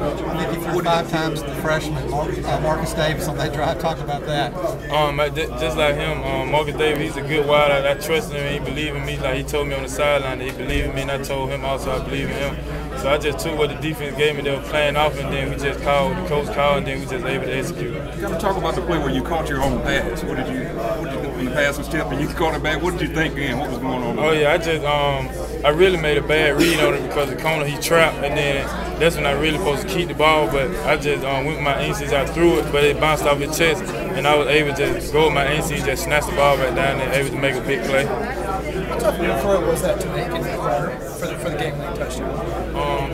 I think he threw 5 times to the freshman, Marcus Davis, on that drive. Talk about that. Just like him, Marcus Davis, he's a good wide. I trust him and he believed in me. Like he told me on the sideline that he believed in me, and I told him also I believe in him. So I just took what the defense gave me. They were playing off, and then we just called, the coach called, and then we just able to execute. Kind of talk about the play where you caught your own pass. What did you do when the pass was tipped and you caught it back? What did you think then? What was going on? Oh yeah, I really made a bad read on it because the corner he trapped, and then that's when I really supposed to keep the ball. But I just went with my instincts. I threw it, but it bounced off his chest, and I was able to just go with my instincts, just snatch the ball back down, and able to make a big play. How tough of a throw was that to make for the game-winning touchdown?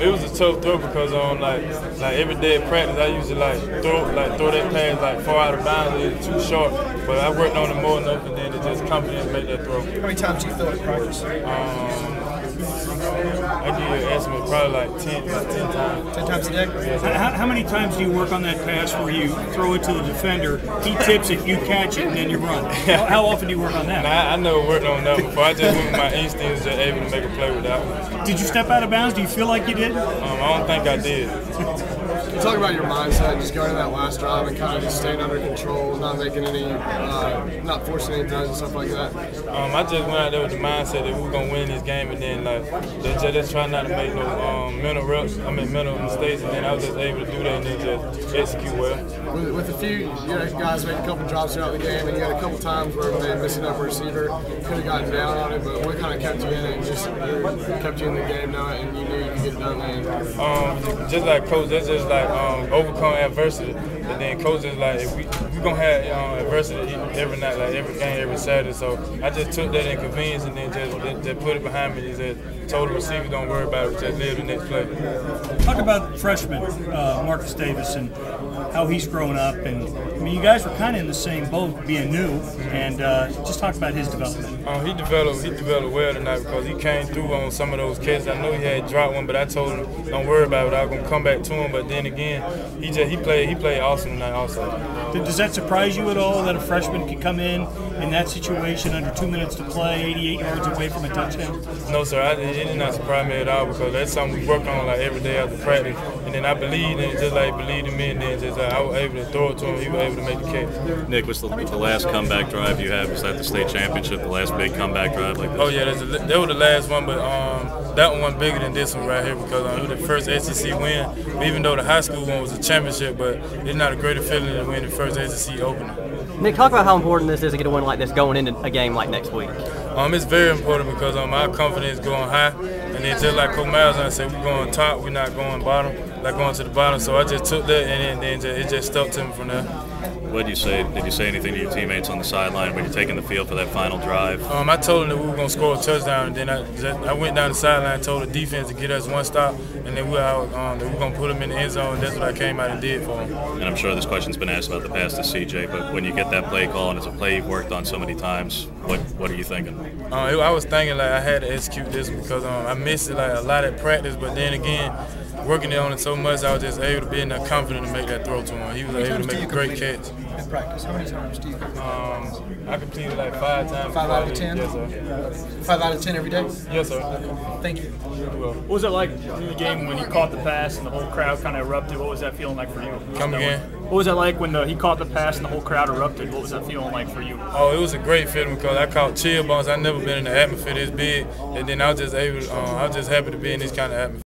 It was a tough throw because like every day at practice I used to throw that pass like far out of bounds. It was too short, but I worked on it more enough, and then it just confidence to make that throw. How many times do you throw it at practice? I give you an estimate, probably like 10 times. 10 times a day? Yes. How many times do you work on that pass where you throw it to the defender, he tips it, you catch it, and then you run? How often do you work on that? Nah, I never worked on that before. I just went with my instincts, just able to make a play with that one. Did you step out of bounds? Do you feel like you did? I don't think I did. You talk about your mindset, just going to that last drive and kind of just staying under control, not making any, not forcing any throws and stuff like that. I just went out there with the mindset that we were gonna win this game, and then just try not to make no mental mistakes, and then I was just able to do that and then just execute well. With a few, guys made a couple drops throughout the game, and you had a couple times where they missed up a receiver, could have gotten down on it, but what kind of kept you in it and just kept you in the game knowing and you knew you could get it done then? Just like coach, that's just like overcome adversity. And then coach is like, if we gonna have adversity every night, like every game, every Saturday. So I just took that inconvenience and then just put it behind me. Just told the receiver, don't worry about it, just live the next play. Talk about freshman Marcus Davis and how he's grown up. And I mean, you guys were kind of in the same boat, being new, and just talk about his development. He developed well tonight because he came through on some of those catches. I know he had dropped one, but I told him, don't worry about it. I was gonna come back to him. But then again, he played awesome tonight also. Does that surprise you at all that a freshman can come in that situation under 2 minutes to play, 88 yards away from a touchdown? No, sir. It did not surprise me at all because that's something we work on like every day after practice. And then I believed in it just like he believed in me, and then just I was able to throw it to him. He was able to make the catch. Nick, what's the last comeback drive you had? Was that the state championship, the last big comeback drive like this? Oh yeah, that was the last one, but that one bigger than this one right here because it was the first SEC win. Even though the high school one was a championship, but it's not a greater feeling than win the first SEC opener. Nick, talk about how important this is to get a win like this going into a game like next week. It's very important because our confidence is going high, and then just like Coach Miles said, we're going top, we're not going bottom, like going to the bottom. So I just took that, and then it just stuck to me from there. What did you say? Did you say anything to your teammates on the sideline when you're taking the field for that final drive? I told them that we were going to score a touchdown, and then I went down the sideline and told the defense to get us one stop, and then we were going to put them in the end zone, and that's what I came out and did for them. And I'm sure this question's been asked about the pass to CJ, but when you get that play call and it's a play you've worked on so many times, what are you thinking? I was thinking like I had to execute this because I missed it like a lot at practice, but then again, working on it so much, I was just able to be in there confident to make that throw to him. He was able to make a great catch. In practice, how many times do you? I completed like 5 times. 5 out of 10? Yes, sir. 5 out of 10 every day? Yes, sir. Thank you. What was it like in the game when you caught the pass and the whole crowd kind of erupted? What was that feeling like for you? Come again? What was it like when he caught the pass and the whole crowd erupted? What was that feeling like for you? Oh, it was a great feeling because I caught chill bumps. I've never been in an atmosphere this big, and then I was just happy to be in this kind of atmosphere.